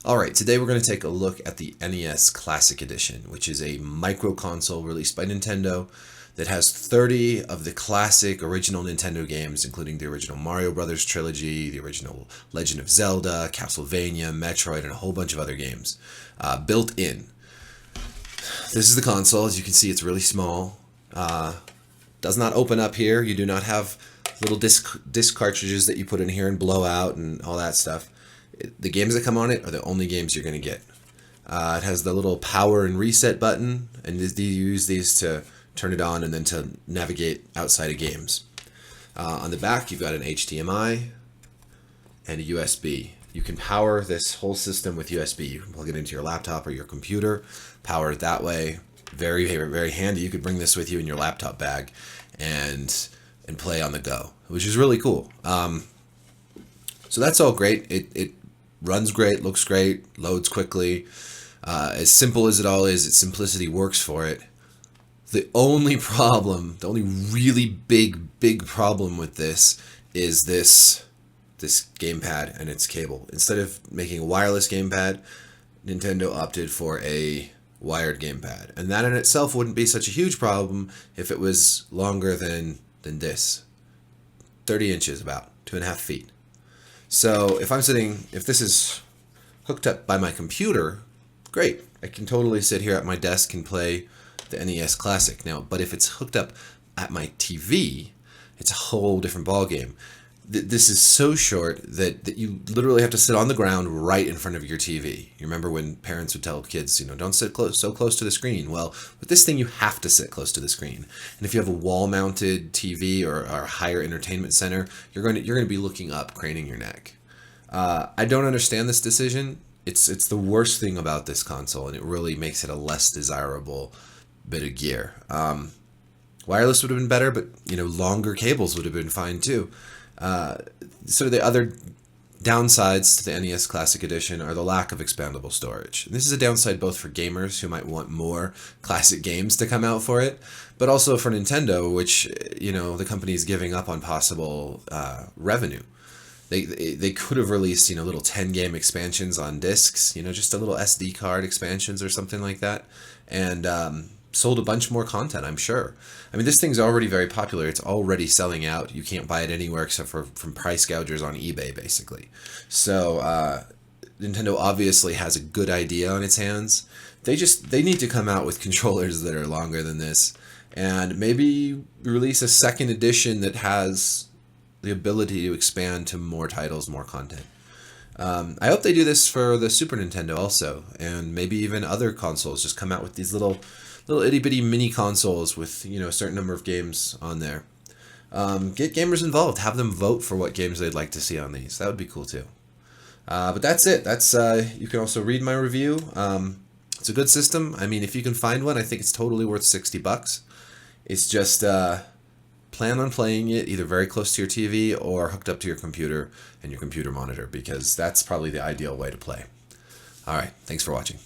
Alright, today we're going to take a look at the NES Classic Edition, which is a micro console released by Nintendo that has 30 of the classic original Nintendo games, including the original Mario Brothers trilogy, the original Legend of Zelda, Castlevania, Metroid, and a whole bunch of other games built in. This is the console. As you can see, it's really small. Does not open up here. You do not have little disc cartridges that you put in here and blow out and all that stuff. The games that come on it are the only games you're going to get. It has the little power and reset button, and you use these to turn it on and then to navigate outside of games. On the back, you've got an HDMI and a USB. You can power this whole system with USB. You can plug it into your laptop or your computer, power it that way. Very, very handy. You could bring this with you in your laptop bag and play on the go, which is really cool. So that's all great. It runs great, looks great, loads quickly. As simple as it all is, its simplicity works for it. The only really big problem with this is this gamepad and its cable. Instead of making a wireless gamepad, Nintendo opted for a wired gamepad. And that in itself wouldn't be such a huge problem if it was longer than this. 30 inches about, 2.5 feet. So if this is hooked up by my computer, great. I can totally sit here at my desk and play the NES Classic now. But if it's hooked up at my TV, it's a whole different ballgame. This is so short that you literally have to sit on the ground right in front of your TV. You remember when parents would tell kids, don't sit so close to the screen. Well, with this thing, you have to sit close to the screen. And if you have a wall-mounted TV or a higher entertainment center, you're going to be looking up, craning your neck. I don't understand this decision. It's the worst thing about this console, and it really makes it a less desirable bit of gear. Wireless would have been better, but longer cables would have been fine too. Sort of the other downsides to the NES Classic Edition are the lack of expandable storage. And this is a downside both for gamers who might want more classic games to come out for it, but also for Nintendo, which the company is giving up on possible revenue. They could have released little 10-game expansions on discs, just a little SD card expansions or something like that, and sold a bunch more content, I'm sure. I mean, this thing's already very popular. It's already selling out. You can't buy it anywhere except from price gougers on eBay, basically. So Nintendo obviously has a good idea on its hands. They need to come out with controllers that are longer than this, and maybe release a second edition that has the ability to expand to more titles, more content. I hope they do this for the Super Nintendo also, and maybe even other consoles. Just come out with these little itty-bitty mini consoles with a certain number of games on there. Get gamers involved. Have them vote for what games they'd like to see on these. That would be cool too. But that's it. You can also read my review. It's a good system. I mean, if you can find one, I think it's totally worth $60. It's just plan on playing it either very close to your TV or hooked up to your computer and your computer monitor, because that's probably the ideal way to play. All right. Thanks for watching.